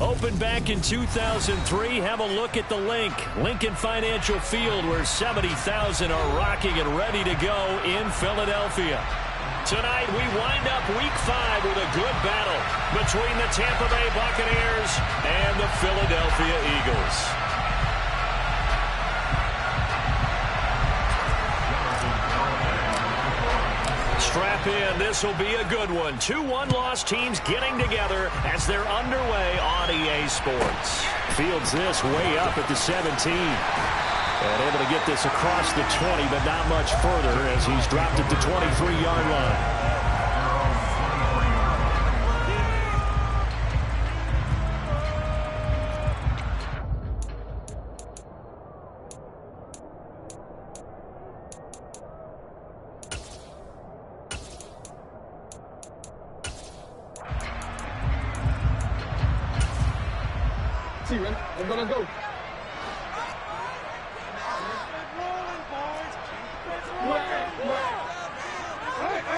Opened back in 2003, have a look at the Lincoln Financial Field, where 70,000 are rocking and ready to go in Philadelphia. Tonight, we wind up Week 5 with a good battle between the Tampa Bay Buccaneers and the Philadelphia Eagles. Strap in. This will be a good one. 2 one-loss teams getting together as they're underway on EA Sports. Fields this way up at the 17. And able to get this across the 20, but not much further as he's dropped at the 23-yard line. Let's go.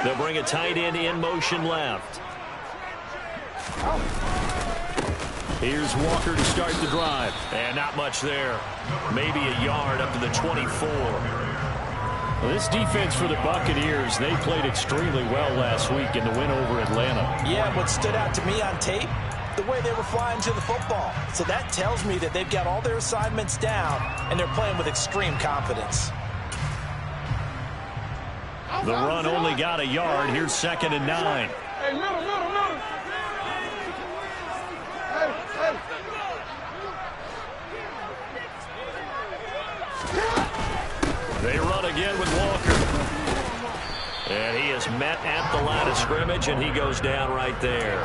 They'll bring a tight end in motion left. Here's Walker to start the drive. And not much there. Maybe a yard up to the 24. Well, this defense for the Buccaneers, they played extremely well last week in the win over Atlanta. Yeah, what stood out to me on tape, the way they were flying to the football. So that tells me that they've got all their assignments down, and they're playing with extreme confidence. The run only got a yard. Here's 2nd and 9. Hey, middle. They run again with Walker. And he is met at the line of scrimmage, and he goes down right there.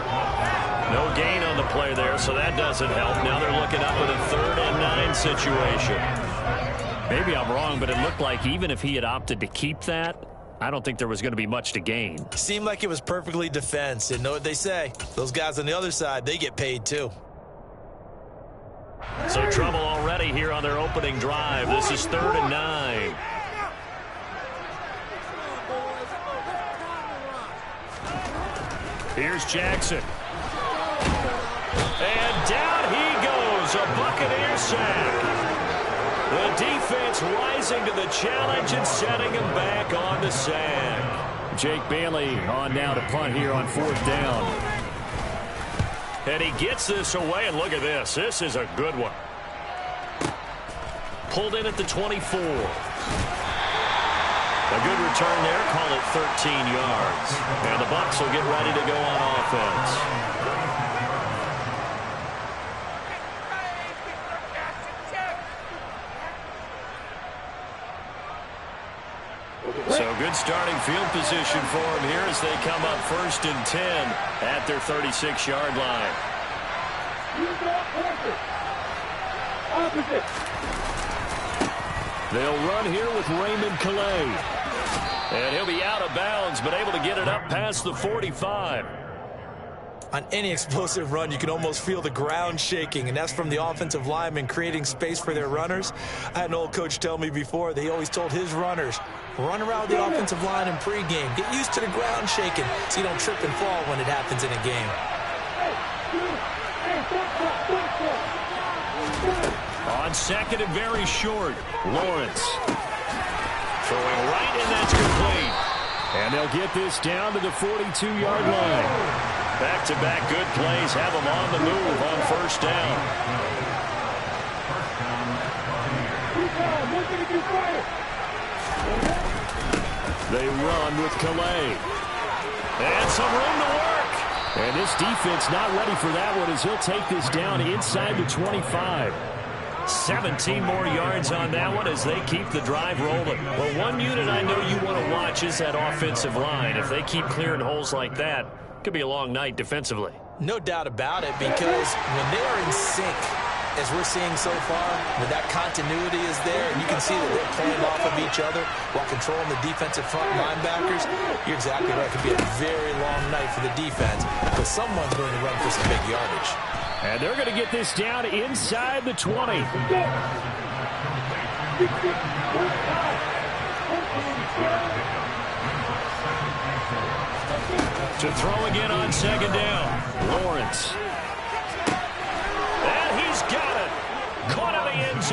No gain on the play there, so that doesn't help. Now they're looking up at a 3rd and 9 situation. Maybe I'm wrong, but it looked like even if he had opted to keep that, I don't think there was going to be much to gain. Seemed like it was perfectly defense. And know what they say? Those guys on the other side, they get paid too. So trouble already here on their opening drive. This is 3rd and 9. Here's Jackson. And down he goes. A Buccaneer sack. The defense rising to the challenge and setting him back on the sack. Jake Bailey on now to punt here on 4th down. And he gets this away, and look at this. This is a good one. Pulled in at the 24. A good return there. Call it 13 yards. And the Bucs will get ready to go on offense. So good starting field position for them here as they come up 1st and 10 at their 36-yard line. They'll run here with Raymond Calais. And he'll be out of bounds, but able to get it up past the 45. On any explosive run, you can almost feel the ground shaking, and that's from the offensive linemen creating space for their runners. I had an old coach tell me before, they always told his runners, run around the offensive line in pregame. Get used to the ground shaking so you don't trip and fall when it happens in a game. On 2nd and very short, Lawrence. Throwing right, and that's complete. And they'll get this down to the 42-yard line. Back-to-back good plays have them on the move on 1st down. They run with Calais. And some room to work. And this defense not ready for that one as he'll take this down inside the 25. 17 more yards on that one as they keep the drive rolling. Well, one unit I know you want to watch is that offensive line. If they keep clearing holes like that, it could be a long night defensively. No doubt about it, because when they are in sync, as we're seeing so far, when that continuity is there, and you can see that they're playing off of each other while controlling the defensive front linebackers, you're exactly right. It could be a very long night for the defense, but someone's going to run for some big yardage. And they're going to get this down inside the 20. To throw again on 2nd down. Lawrence.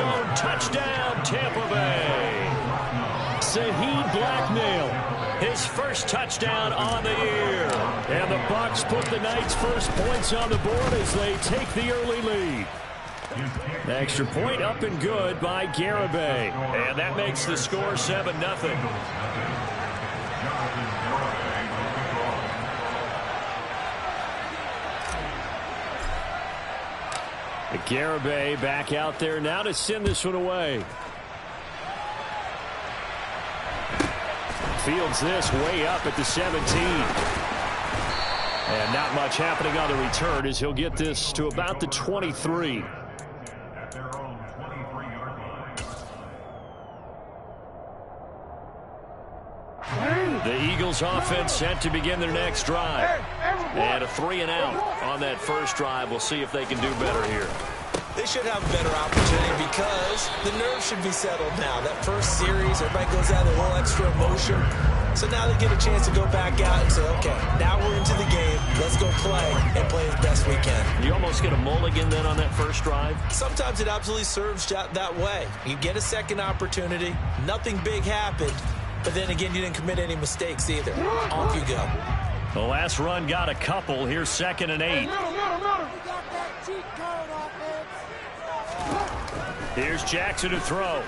zone. Touchdown, Tampa Bay. Saheed Blacknell, his first touchdown on the year. And the Bucs put the Knights' first points on the board as they take the early lead. The extra point up and good by Garibay. And that makes the score 7-0. Garibay back out there now to send this one away. Fields this way up at the 17. And not much happening on the return as he'll get this to about the 23. The Eagles offense set to begin their next drive. And a 3-and-out on that first drive. We'll see if they can do better here. They should have a better opportunity because the nerves should be settled now. That first series, everybody goes out with a little extra emotion. So now they get a chance to go back out and say, okay, now we're into the game. Let's go play and play as best we can. You almost get a mulligan then on that first drive? Sometimes it absolutely serves that way. You get a second opportunity. Nothing big happened. But then again, you didn't commit any mistakes either. Off you go. The last run got a couple. Here's 2nd and 8. Here's Jackson to throw.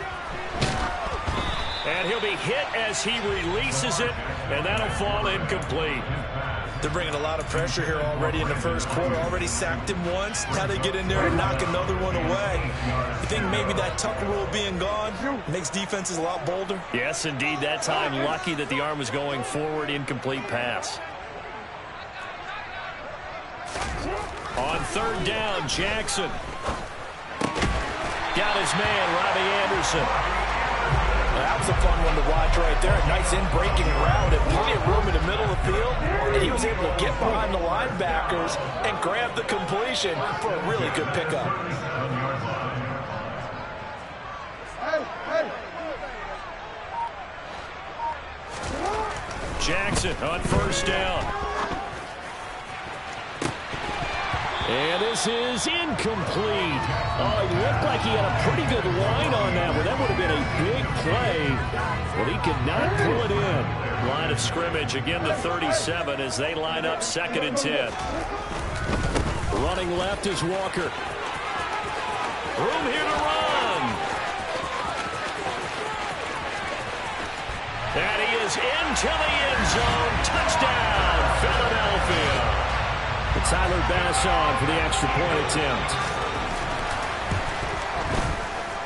And he'll be hit as he releases it, and that'll fall incomplete. They're bringing a lot of pressure here already in the first quarter. Already sacked him once. How they get in there and knock another one away. You think maybe that Tucker rule being gone makes defenses a lot bolder? Yes, indeed. That time, lucky that the arm was going forward. Incomplete pass. On 3rd down, Jackson. Got his man, Robbie Anderson. That was a fun one to watch right there. A nice in-breaking route and plenty of room in the middle of the field. And he was able to get behind the linebackers and grab the completion for a really good pickup. Jackson on 1st down. And this is incomplete. Oh, it looked like he had a pretty good line on that one. That would have been a big play, but he could not pull it in. Line of scrimmage, again the 37 as they line up 2nd and 10. Running left is Walker. Room here to run. And he is into the end zone. Touchdown, Philadelphia. Tyler Bass on for the extra point attempt.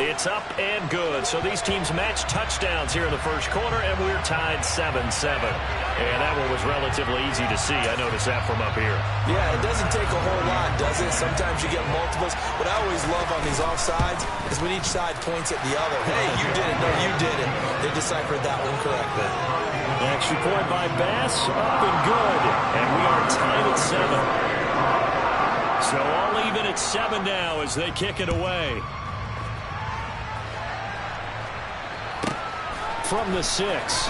It's up and good. So these teams match touchdowns here in the first quarter, and we're tied 7-7. And that one was relatively easy to see. I noticed that from up here. Yeah, it doesn't take a whole lot, does it? Sometimes you get multiples. What I always love on these offsides is when each side points at the other. Hey, you did it. No, you did it. They deciphered that one correctly. Extra point by Bass, up and good. And we are tied at 7. So all even at 7 now as they kick it away. From the 6.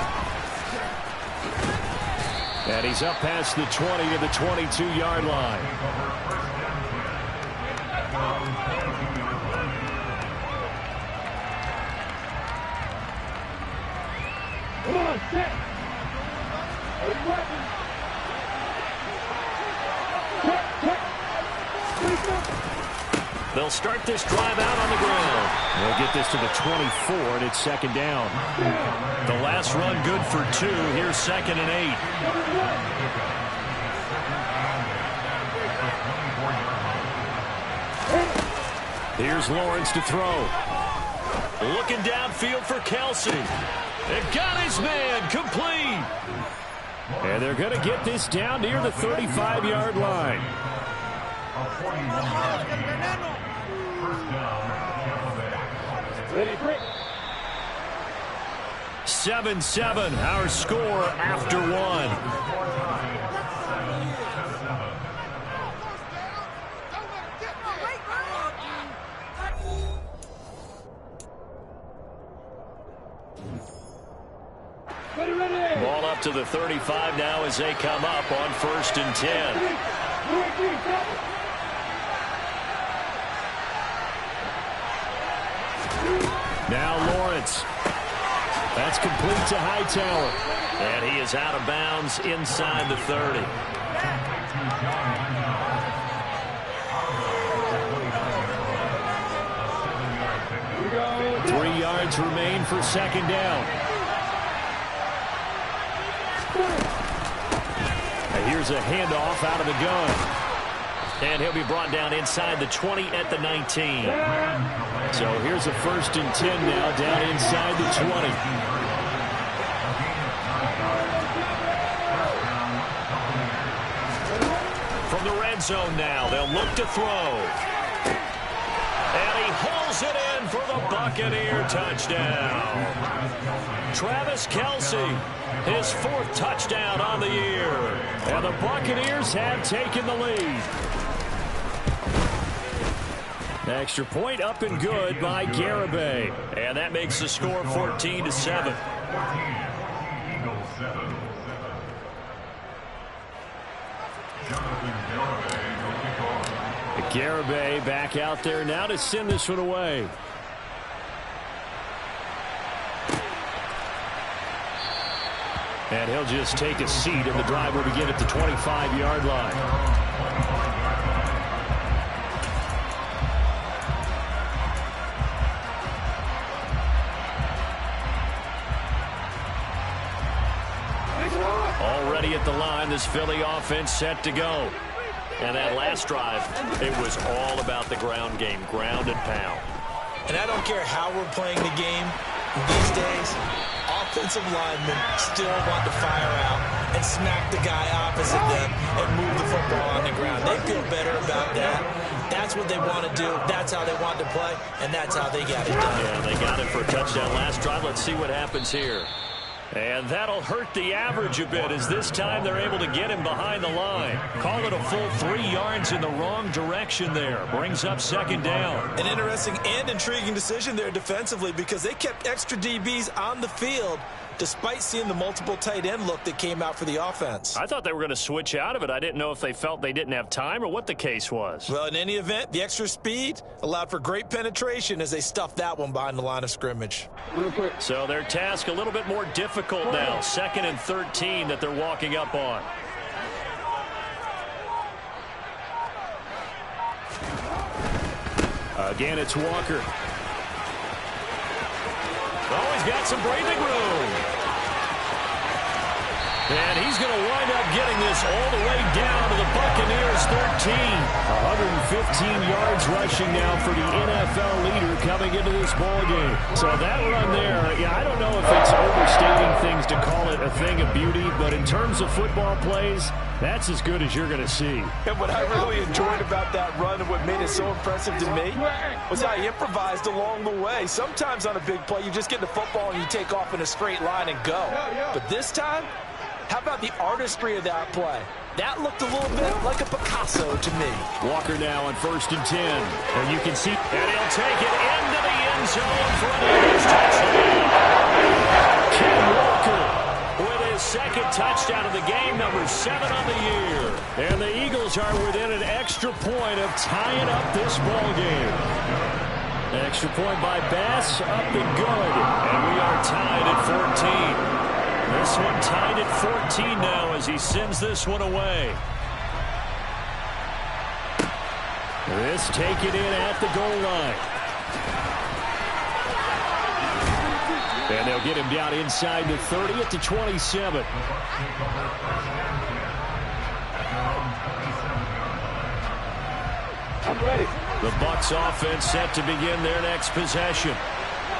And he's up past the 20 to the 22-yard line. Come on, set. They'll start this drive out on the ground. They'll get this to the 24, and it's 2nd down. The last run good for 2. Here's 2nd and 8. Here's Lawrence to throw. Looking downfield for Kelsey. And got his man complete. And they're going to get this down near the 35-yard line. 7-7, our score after 1. Ball up to the 35 now as they come up on 1st and 10. Now Lawrence. That's complete to Hightower. And he is out of bounds inside the 30. Remain for second down. And here's a handoff out of the gun. And he'll be brought down inside the 20 at the 19. So here's a 1st and 10 now down inside the 20. From the red zone now, they'll look to throw. And he hauls it in for the Buccaneer touchdown. Travis Kelce, his 4th touchdown on the year. And the Buccaneers have taken the lead. Extra point up and good by Garibay. And that makes the score 14-7. Garibay back out there now to send this one away. And he'll just take a seat, and the drive will begin at the 25-yard line. Already at the line, this Philly offense set to go. And that last drive, it was all about the ground game, ground and pound. And I don't care how we're playing the game these days, offensive linemen still want to fire out and smack the guy opposite them and move the football on the ground. They feel better about that. That's what they want to do. That's how they want to play, and that's how they got it done. Yeah, they got it for a touchdown last drive. Let's see what happens here. And that'll hurt the average a bit as this time they're able to get him behind the line. Call it a full 3 yards in the wrong direction there. Brings up second down. An interesting and intriguing decision there defensively because they kept extra DBs on the field despite seeing the multiple tight end look that came out for the offense. I thought they were going to switch out of it. I didn't know if they felt they didn't have time or what the case was. Well, in any event, the extra speed allowed for great penetration as they stuffed that one behind the line of scrimmage. So their task a little bit more difficult now. 2nd and 13 that they're walking up on. Again, it's Walker. Oh, he's got some breathing room. And he's going to wind up getting this all the way down to the Buccaneers 13. 115 yards rushing now for the NFL leader coming into this ballgame. So that run there, yeah, I don't know if it's overstating things to call it a thing of beauty, but in terms of football plays, that's as good as you're going to see. And what I really enjoyed about that run and what made it so impressive to me was how he improvised along the way. Sometimes on a big play, you just get the football and you take off in a straight line and go. But this time, how about the artistry of that play? That looked a little bit like a Picasso to me. Walker now on 1st and 10. And you can see, and he'll take it into the end zone for an Eagles touchdown. Ken Walker with his 2nd touchdown of the game, number 7 on the year. And the Eagles are within an extra point of tying up this ball game. Extra point by Bass, up and good. And we are tied at 14. This one tied at 14 now as he sends this one away. This taken in at the goal line. And they'll get him down inside the 30 at the 27. I'm ready. The Bucs offense set to begin their next possession.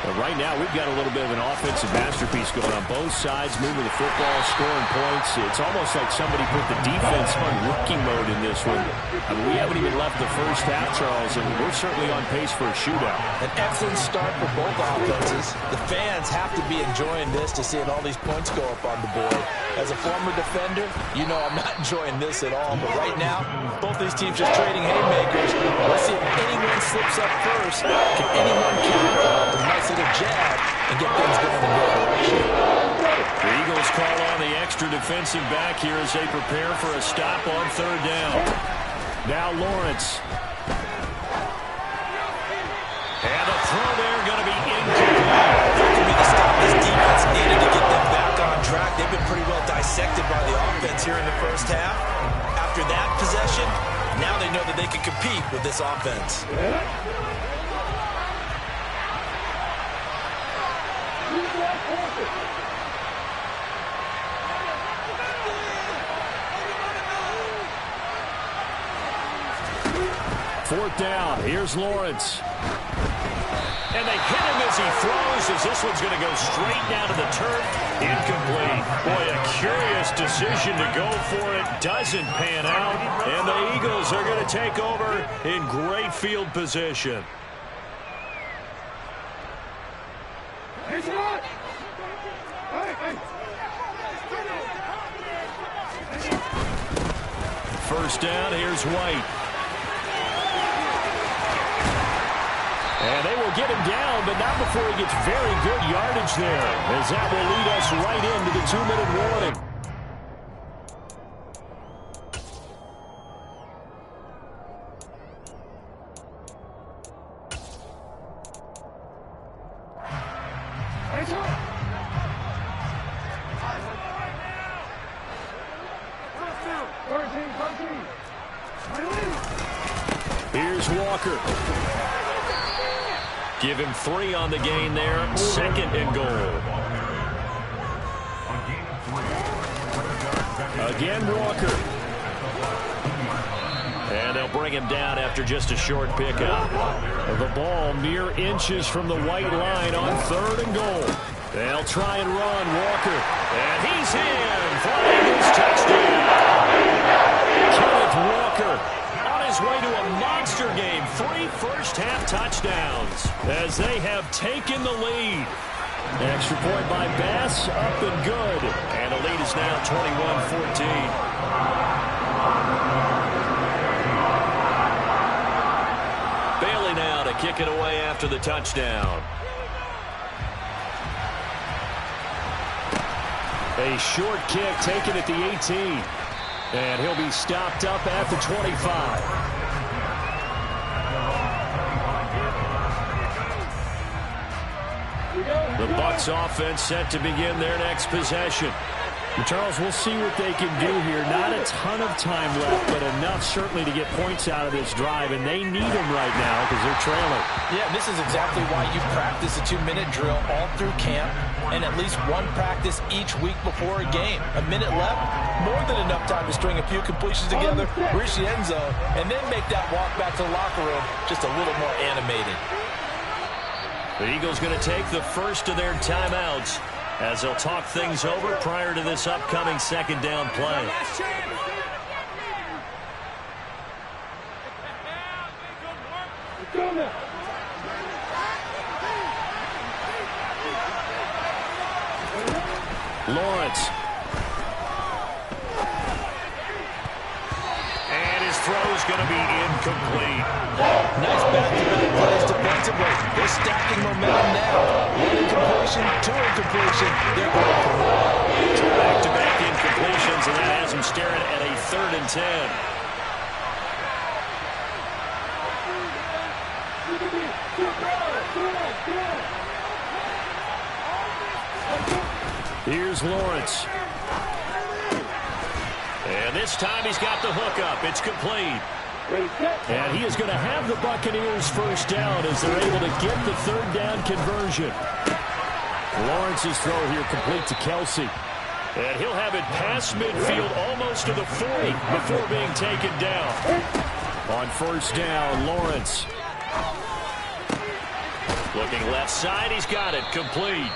But right now, we've got a little bit of an offensive masterpiece going on both sides, moving the football, scoring points. It's almost like somebody put the defense on rookie mode in this one. I mean, we haven't even left the first half, Charles, and we're certainly on pace for a shootout. An excellent start for both offenses. The fans have to be enjoying this to seeing all these points go up on the board. As a former defender, you know I'm not enjoying this at all. But right now, both these teams just trading haymakers. Let's see if anyone slips up first. Can anyone counter a nice little jab and get things going in their direction? The Eagles call on the extra defensive back here as they prepare for a stop on 3rd down. Now Lawrence. And the throw there going to be incomplete. repeat with this offense. Fourth down. Here's Lawrence. And they hit him as he throws, as this one's going to go straight down to the turf. Incomplete. Boy, a curious decision to go for it. Doesn't pan out. And the Eagles are going to take over in great field position. First down, here's White. And they will get him down, but not before he gets very good yardage there, as that will lead us right into the 2-minute warning. Here's Walker. Give him 3 on the gain there. 2nd and goal. Again, Walker. And they'll bring him down after just a short pickup. The ball mere inches from the white line on 3rd and goal. They'll try and run Walker. And he's in for Eagles touchdown. Kenneth Walker on his way to a monster game. 3 first-half touchdowns as they have taken the lead. Extra point by Bass, up and good. And the lead is now 21-14. Bailey now to kick it away after the touchdown. A short kick taken at the 18. And he'll be stopped up at the 25. The Bucs offense set to begin their next possession. And Charles, we'll see what they can do here. Not a ton of time left, but enough certainly to get points out of this drive, and they need them right now because they're trailing. Yeah, this is exactly why you practice a 2-minute drill all through camp and at least one practice each week before a game. A minute left, more than enough time to string a few completions together, reach the end zone, and then make that walk back to the locker room just a little more animated. The Eagles going to take the first of their timeouts as they'll talk things over prior to this upcoming 2nd down play. Lawrence. And his throw is going to be incomplete. Nice back-to-back plays defensively. They're stacking momentum now. 1 incompletion, 2 incompletion. They're going for more. 2 back-to-back incompletions, and that has them staring at a 3rd and 10. Here's Lawrence. And this time he's got the hookup. It's complete. And he is going to have the Buccaneers first down as they're able to get the 3rd down conversion. Lawrence's throw here complete to Kelsey. And he'll have it past midfield almost to the 40 before being taken down. On first down, Lawrence. Looking left side, he's got it complete.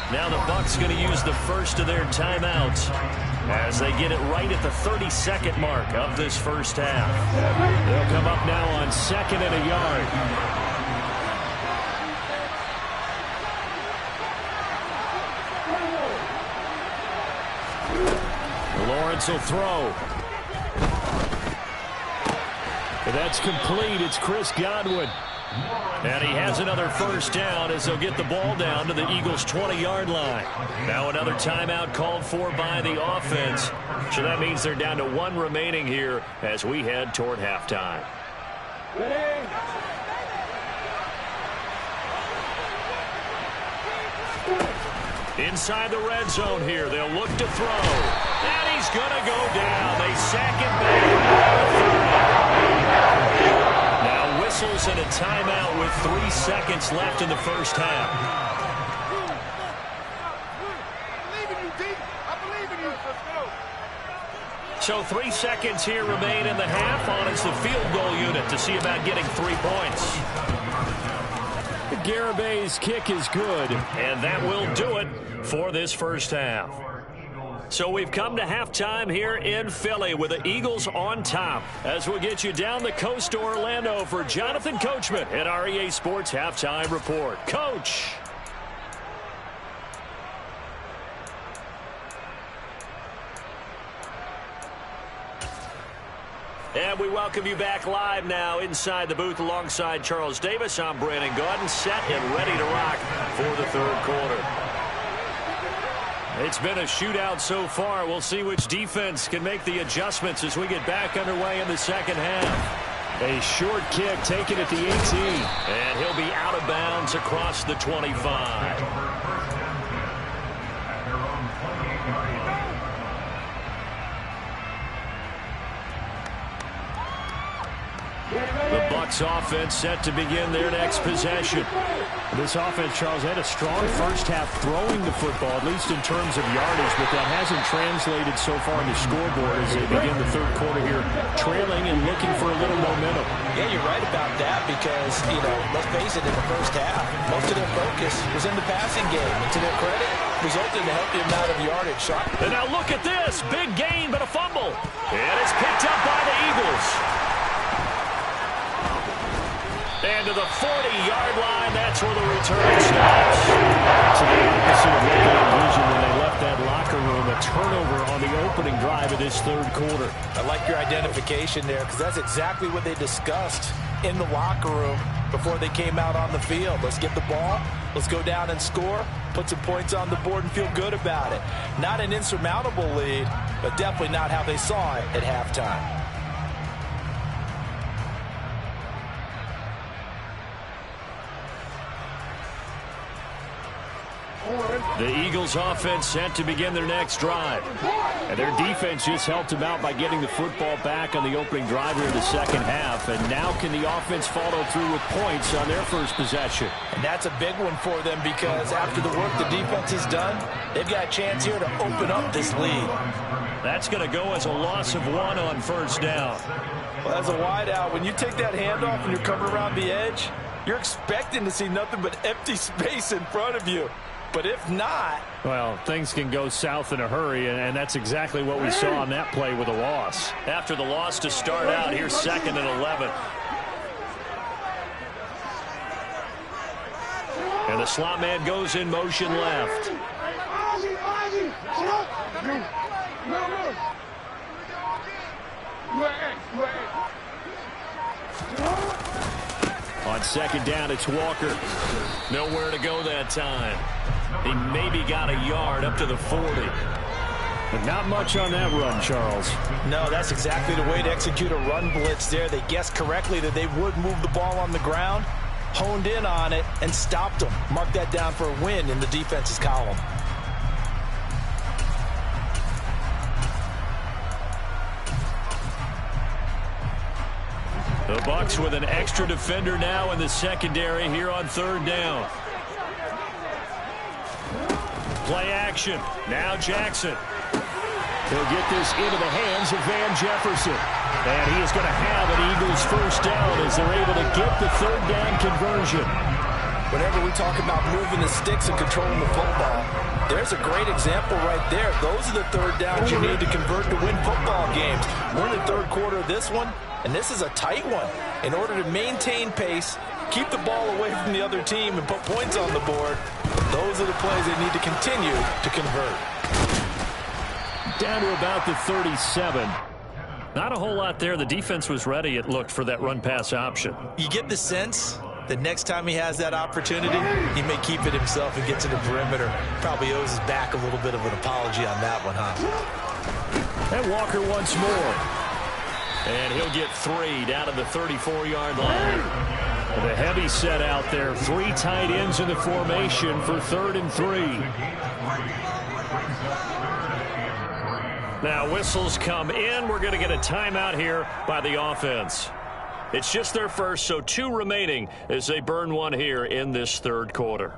Now the Bucs going to use the first of their timeouts as they get it right at the 32nd mark of this first half. They'll come up now on 2nd and a yard. Lawrence will throw. That's complete. It's Chris Godwin. And he has another first down as they'll get the ball down to the Eagles' 20-yard line. Now another timeout called for by the offense. So that means they're down to 1 remaining here as we head toward halftime. Inside the red zone here, they'll look to throw. And he's going to go down. They sack him back. whistles and a timeout with 3 seconds left in the first half. So 3 seconds here remain in the half on as the field goal unit to see about getting 3 points. Garabay's kick is good, and that will do it for this first half. So we've come to halftime here in Philly with the Eagles on top. As we'll get you down the coast to Orlando for Jonathan Coachman at our EA Sports Halftime Report. Coach. And we welcome you back live now inside the booth alongside Charles Davis. I'm Brandon Gaudin, set and ready to rock for the third quarter. It's been a shootout so far. We'll see which defense can make the adjustments as we get back underway in the second half. A short kick taken at the 18. And he'll be out of bounds across the 25. The Bucs offense set to begin their next possession. This offense, Charles, had a strong first half throwing the football, at least in terms of yardage, but that hasn't translated so far on the scoreboard as they begin the third quarter here, trailing and looking for a little momentum. Yeah, you're right about that because, let's face it, in the first half, most of their focus was in the passing game. And to their credit, resulted in a healthy amount of yardage. And now look at this. Big gain, but a fumble. And it's picked up by the Eagles. And to the 40-yard line, that's where the return stops. So the opposite of what they envisioned when they left that locker room, a turnover on the opening drive of this third quarter. I like your identification there because that's exactly what they discussed in the locker room before they came out on the field. Let's get the ball, let's go down and score, put some points on the board and feel good about it. Not an insurmountable lead, but definitely not how they saw it at halftime. The Eagles offense set to begin their next drive. And their defense just helped them out by getting the football back on the opening drive here in the second half. And now can the offense follow through with points on their first possession? And that's a big one for them because after the work the defense has done, they've got a chance here to open up this lead. That's going to go as a loss of 1 on first down. Well, as a wideout, when you take that handoff and you're coming around the edge, you're expecting to see nothing but empty space in front of you. But if not, well, things can go south in a hurry, and that's exactly what we saw on that play with a loss. After the loss to start out, here's 2nd and 11. And the slot man goes in motion left. On second down, it's Walker. Nowhere to go that time. He maybe got a yard up to the 40. But not much on that run, Charles. No, that's exactly the way to execute a run blitz there. They guessed correctly that they would move the ball on the ground, honed in on it, and stopped them. Mark that down for a win in the defense's column. The Bucs with an extra defender now in the secondary here on third down. Play action. Now Jackson. He'll get this into the hands of Van Jefferson. And he is going to have an Eagles first down as they're able to get the third down conversion. Whenever we talk about moving the sticks and controlling the football, there's a great example right there. Those are the third downs you need to convert to win football games. We're in the third quarter of this one, and this is a tight one. In order to maintain pace, keep the ball away from the other team, and put points on the board, those are the plays they need to continue to convert. Down to about the 37. Not a whole lot there. The defense was ready, it looked, for that run-pass option. You get the sense that next time he has that opportunity, he may keep it himself and get to the perimeter. Probably owes his back a little bit of an apology on that one, huh? And Walker once more. And he'll get 3 down to the 34-yard line. The heavy set out there. 3 tight ends in the formation for 3rd and 3. Now whistles come in. We're going to get a timeout here by the offense. It's just their first, so 2 remaining as they burn one here in this third quarter.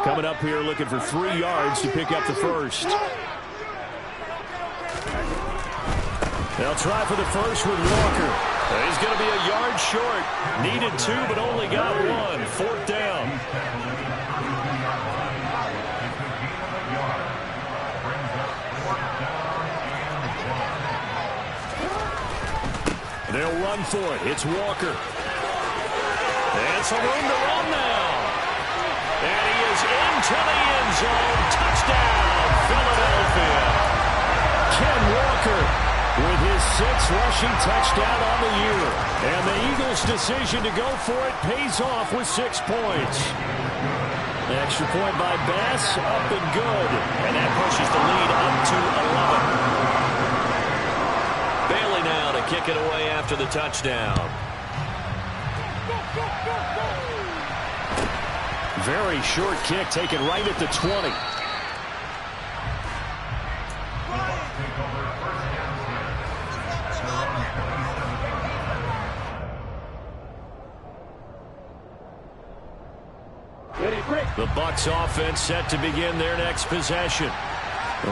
Coming up here looking for 3 yards to pick up the first. They'll try for the first with Walker. He's going to be a yard short. Needed 2, but only got 1. 4th down. They'll run for it. It's Walker. And some room to run now. And he is into the end zone. Touchdown, Philadelphia. Ken Walker with his 6th rushing touchdown on the year. And the Eagles' decision to go for it pays off with 6 points. An extra point by Bass, up and good. And that pushes the lead up to 11. Bailey now to kick it away after the touchdown. Very short kick taken right at the 20. The Bucs offense set to begin their next possession.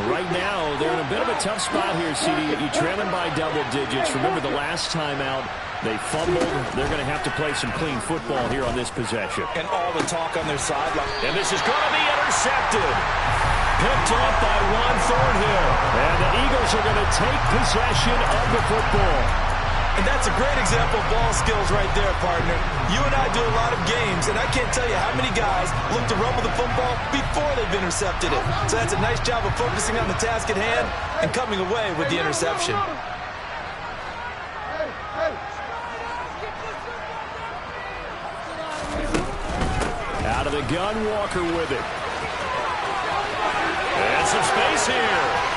Right now, they're in a bit of a tough spot here, CD. You're trailing by double digits. Remember the last time out, they fumbled. They're going to have to play some clean football here on this possession. And all the talk on their sideline. And this is going to be intercepted. Picked up by Ron Thornhill. And the Eagles are going to take possession of the football. And that's a great example of ball skills right there, partner. You and I do a lot of games, and I can't tell you how many guys look to run with the football before they've intercepted it. So that's a nice job of focusing on the task at hand and coming away with the interception. Out of the gun, Walker with it. And some space here.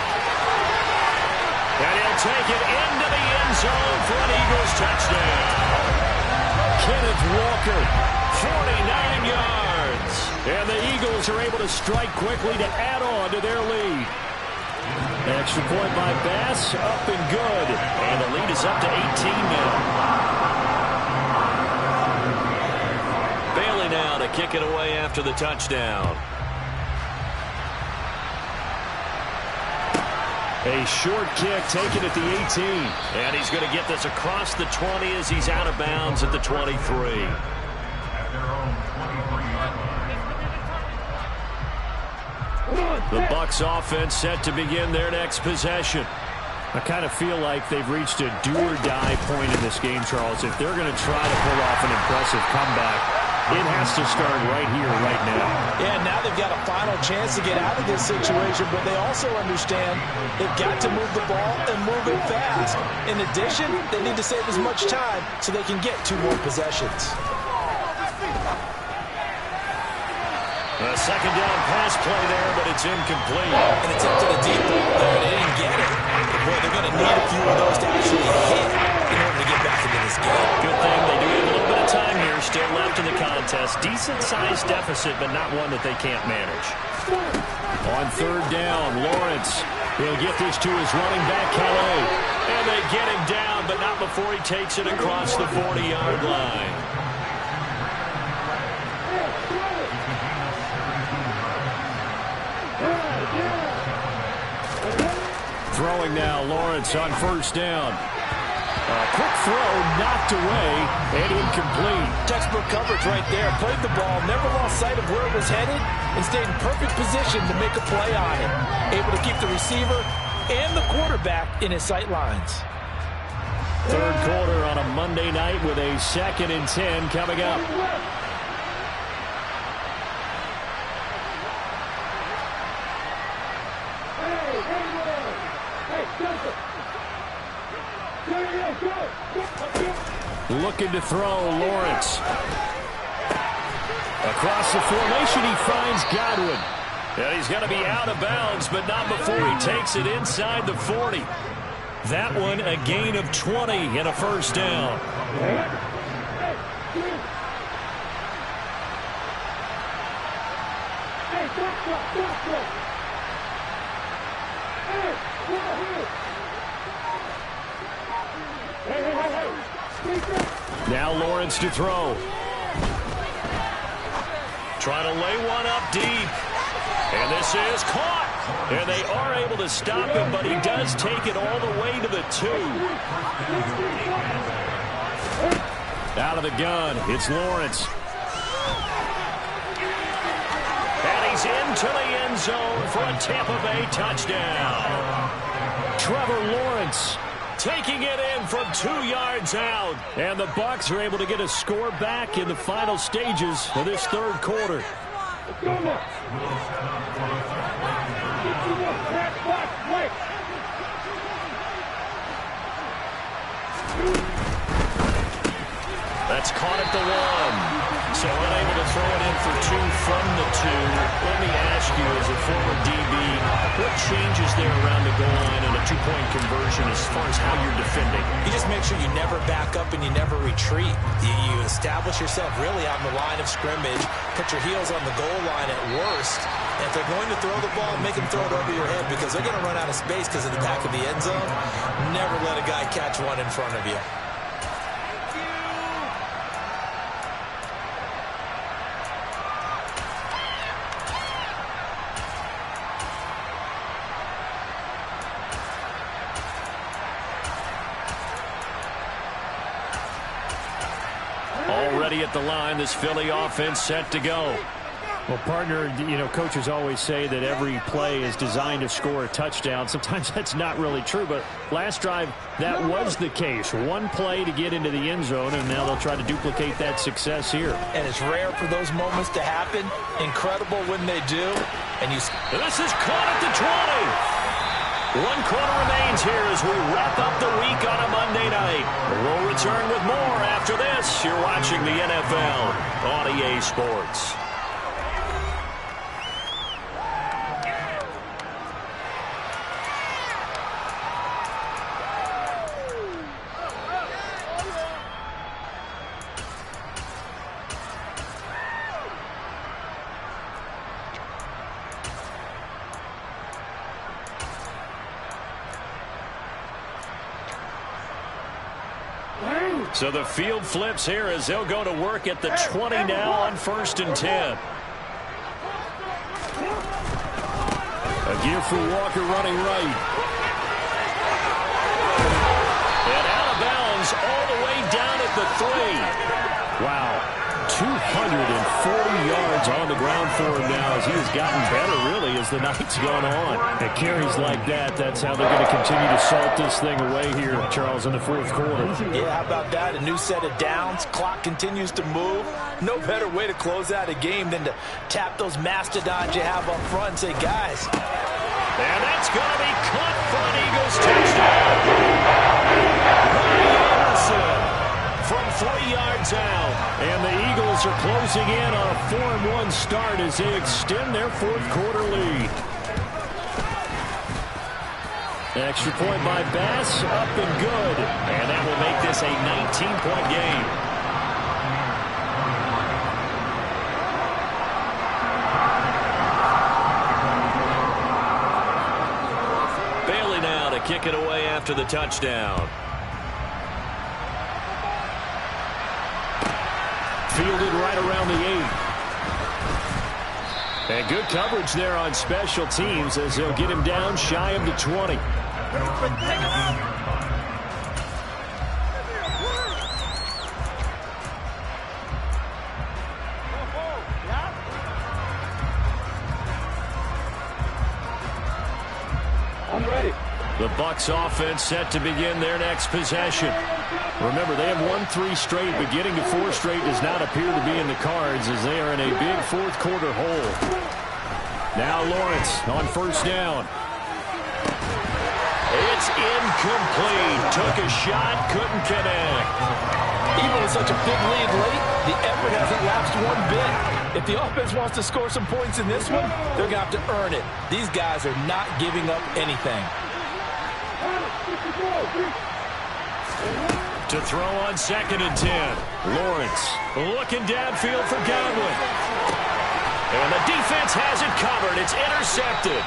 And he'll take it into the end zone for an Eagles touchdown. Kenneth Walker, 49 yards. And the Eagles are able to strike quickly to add on to their lead. Extra point by Bass, up and good. And the lead is up to 18 now. Bailey now to kick it away after the touchdown. A short kick taken at the 18. And he's going to get this across the 20 as he's out of bounds at the 23. The Bucs offense set to begin their next possession. I kind of feel like they've reached a do-or-die point in this game, Charles. If they're going to try to pull off an impressive comeback, it has to start right here, right now. Yeah, now they've got a final chance to get out of this situation, but they also understand they've got to move the ball and move it fast. In addition, they need to save as much time so they can get 2 more possessions. A second down pass play there, but it's incomplete. And it's up to the deep ball there. They didn't get it. But boy, they're going to need a few of those to actually hit in order to get back into this game. Good thing they do have a little bit of time here still left in the contest. Decent-sized deficit, but not one that they can't manage. On 3rd down, Lawrence. He'll get this to his running back, Calais. And they get him down, but not before he takes it across the 40-yard line. Throwing now, Lawrence on 1st down. A quick throw, knocked away, and incomplete. Textbook coverage right there. Played the ball, never lost sight of where it was headed, and stayed in perfect position to make a play on it. Able to keep the receiver and the quarterback in his sight lines. 3rd quarter on a Monday night with a 2nd and 10 coming up. Looking to throw, Lawrence. Across the formation, he finds Godwin. And he's going to be out of bounds, but not before he takes it inside the 40. That one a gain of 20 and a first down. Now Lawrence to throw. Trying to lay one up deep. And this is caught. And they are able to stop him, but he does take it all the way to the 2. Out of the gun, it's Lawrence. And he's into the end zone for a Tampa Bay touchdown. Trevor Lawrence taking it in from 2 yards out. And the Bucs are able to get a score back in the final stages of this third quarter. That's caught at the 1. So unable to throw it in for 2 from the 2. Let me ask you, as a former DB, what changes there around the goal line on a 2-point conversion as far as how you're defending? You just make sure you never back up and you never retreat. You establish yourself really on the line of scrimmage, put your heels on the goal line at worst. And if they're going to throw the ball, make them throw it over your head because they're going to run out of space because of the back of the end zone. Never let a guy catch one in front of you. Already at the line, this Philly offense set to go. Well, partner, you know, coaches always say that every play is designed to score a touchdown. Sometimes that's not really true, but last drive, that was the case. One play to get into the end zone, and now they'll try to duplicate that success here. And it's rare for those moments to happen. Incredible when they do. And this is caught at the 20. 1 quarter remains here as we wrap up the week on a Monday night. We'll return with more after this. You're watching the NFL on EA Sports. So the field flips here as they'll go to work at the 20 now on 1st and 10. A give for Walker running right. And out of bounds all the way down at the 3. Wow. 240 yards on the ground for him now as he has gotten better, really, as the night's gone on. At carries like that, that's how they're going to continue to salt this thing away here, Charles, in the 4th quarter. Yeah, how about that? A new set of downs. Clock continues to move. No better way to close out a game than to tap those mastodons you have up front and say, guys. And that's going to be caught for an Eagles touchdown. Ronnie Anderson from 3 yards out. And the Eagles are closing in on a 4-1 start as they extend their 4th quarter lead. Extra point by Bass, up and good. And that will make this a 19-point game. Bailey now to kick it away after the touchdown. Fielded right around the 8. And good coverage there on special teams as they'll get him down shy of the 20. I'm ready. The Bucs offense set to begin their next possession. Remember, they have won 3 straight, but getting to 4 straight does not appear to be in the cards as they are in a big 4th quarter hole. Now Lawrence on 1st down. It's incomplete. Took a shot, couldn't connect. Even with such a big lead late, the effort hasn't lapsed one bit. If the offense wants to score some points in this one, they're going to have to earn it. These guys are not giving up anything. To throw on 2nd and 10. Lawrence looking downfield for Godwin. And the defense has it covered. It's intercepted.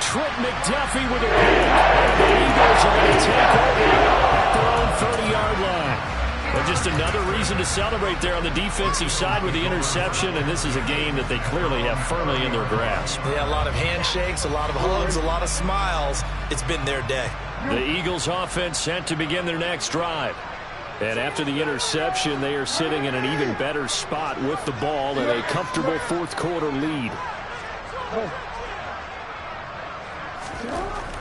Trent McDuffie with a pick. And the Eagles are going to take over at their own 30-yard line. And just another reason to celebrate there on the defensive side with the interception. And this is a game that they clearly have firmly in their grasp. Yeah, a lot of handshakes, a lot of hugs, a lot of smiles. It's been their day. The Eagles offense set to begin their next drive. And after the interception, they are sitting in an even better spot with the ball and a comfortable fourth-quarter lead.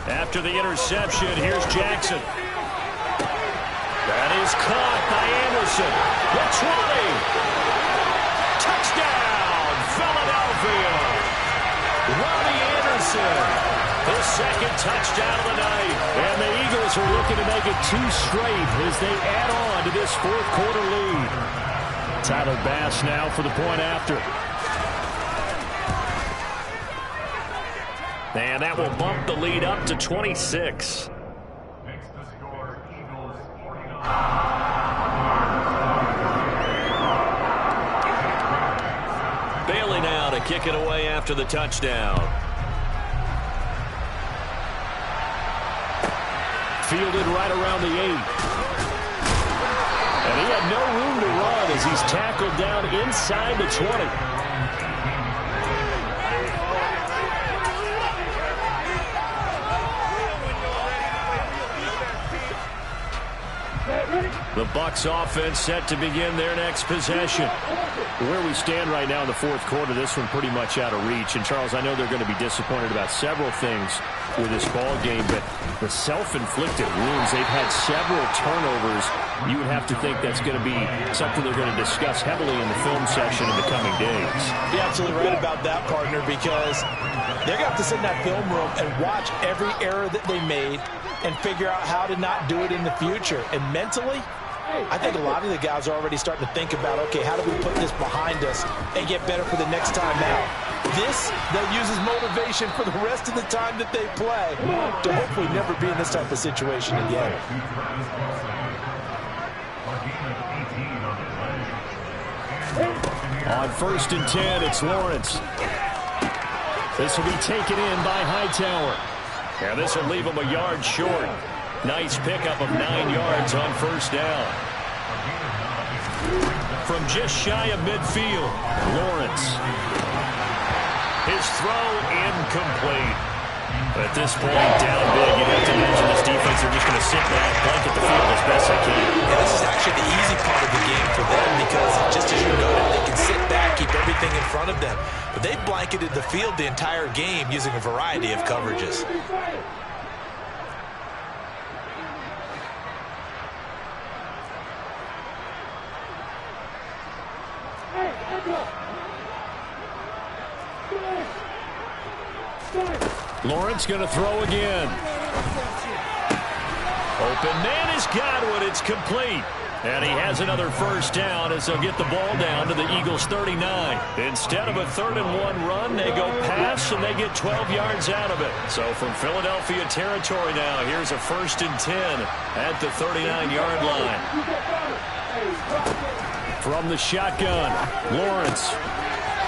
After the interception, here's Jackson. That is caught by Anderson. The 20. Touchdown, Philadelphia. Ronnie Anderson. His second touchdown of the night. And the Eagles are looking to make it 2 straight as they add on to this fourth-quarter lead. Tyler Bass now for the point after. And that will bump the lead up to 26. Makes the score Eagles 49. Bailey now to kick it away after the touchdown. Fielded right around the 8. And he had no room to run as he's tackled down inside the 20. The Bucs offense set to begin their next possession. Where we stand right now in the fourth quarter, this one pretty much out of reach. And, Charles, I know they're going to be disappointed about several things with this ball game, but the self-inflicted wounds, they've had several turnovers. You would have to think that's going to be something they're going to discuss heavily in the film section in the coming days. You're absolutely right about that, partner, because they're going to have to sit in that film room and watch every error that they made and figure out how to not do it in the future. And mentally, I think a lot of the guys are already starting to think about, okay, how do we put this behind us and get better for the next time out? This, they'll use as motivation for the rest of the time that they play to hopefully never be in this type of situation again. On 1st and 10, it's Lawrence. This will be taken in by Hightower. And this will leave him a yard short. Nice pickup of 9 yards on 1st down. From just shy of midfield, Lawrence. His throw incomplete. At this point, down big, you'd have to imagine this defense are just going to sit back, blanket the field as best they can. And this is actually the easy part of the game for them because, just as you noted, they can sit back, keep everything in front of them. But they've blanketed the field the entire game using a variety of coverages. Lawrence going to throw again. Open man is Godwin. It's complete. And he has another 1st down as they'll get the ball down to the Eagles' 39. Instead of a 3rd-and-1 run, they go pass, and they get 12 yards out of it. So from Philadelphia territory now, here's a 1st and 10 at the 39-yard line. From the shotgun, Lawrence.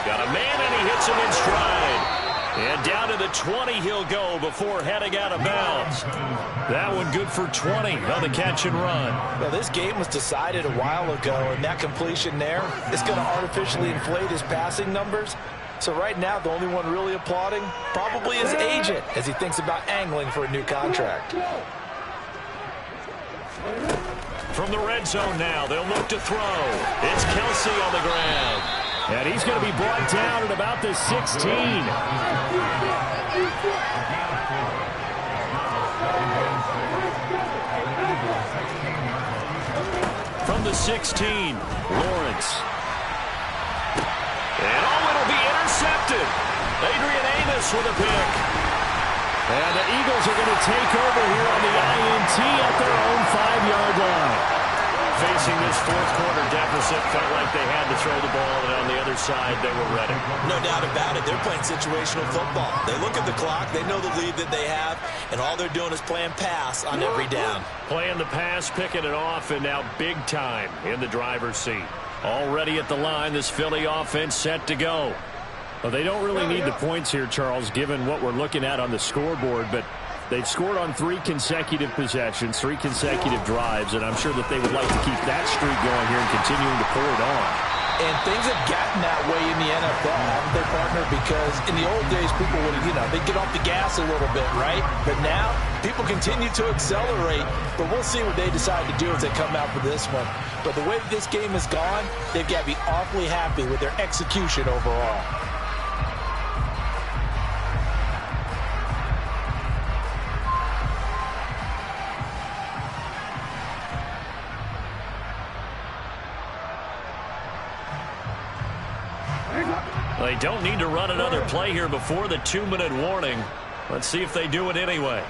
Got a man, and he hits him in stride. And down to the 20 he'll go before heading out of bounds. That one good for 20 on the catch and run. Well, this game was decided a while ago, and that completion there is going to artificially inflate his passing numbers. So right now, the only one really applauding probably his agent as he thinks about angling for a new contract. From the red zone now, they'll look to throw. It's Kelsey on the ground. And he's going to be brought down at about the 16. From the 16, Lawrence. And it'll be intercepted. Adrian Amos with a pick. And the Eagles are going to take over here on the INT at their own 5-yard line. Facing this fourth quarter deficit, felt like they had to throw the ball, and on the other other side, they were ready. No doubt about it. They're playing situational football. They look at the clock, they know the lead that they have, and all they're doing is playing pass on every down. Playing the pass, picking it off, and now big time in the driver's seat. Already at the line, this Philly offense set to go. Well, they don't really need the points here, Charles, given what we're looking at on the scoreboard, but they've scored on 3 consecutive possessions, 3 consecutive drives, and I'm sure that they would like to keep that streak going here and continuing to pour it on. And things have gotten that way in the NFL, haven't they, partner? Because in the old days, people would, they'd get off the gas a little bit, right? But now, people continue to accelerate, but we'll see what they decide to do as they come out for this one. But the way that this game has gone, they've got to be awfully happy with their execution overall. They don't need to run another play here before the 2-minute warning. Let's see if they do it anyway.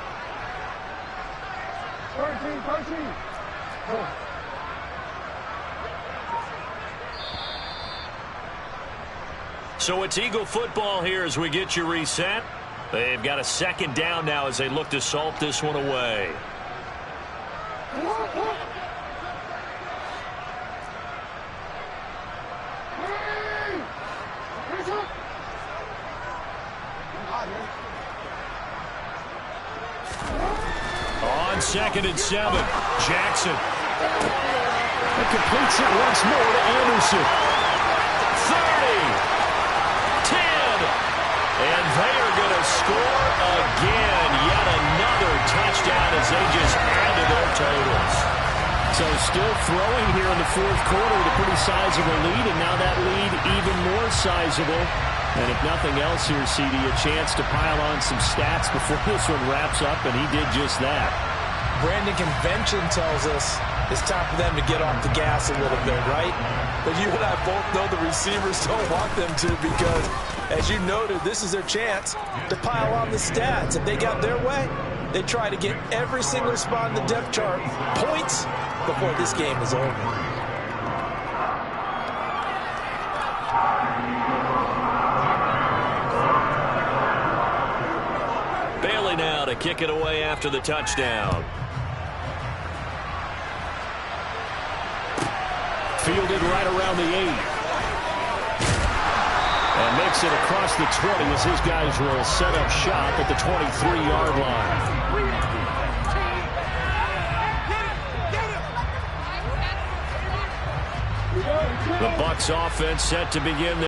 So it's Eagle football here as we get you reset. They've got a 2nd down now as they look to salt this one away. On 2nd and 7, Jackson. It completes it once more to Anderson. 30, 10, and they are going to score again. Yet another touchdown as they just add to their totals. So still throwing here in the 4th quarter with a pretty sizable lead, and now that lead even more sizable. And if nothing else here, CD, a chance to pile on some stats before this one wraps up, and he did just that. Brandon, convention tells us it's time for them to get off the gas a little bit, right? But you and I both know the receivers don't want them to because, as you noted, this is their chance to pile on the stats. If they got their way, they try to get every single spot in the depth chart points before this game is over. Now to kick it away after the touchdown. Fielded right around the 8. And makes it across the 20 as his guys will set up shop at the 23-yard line. The Bucs offense set to begin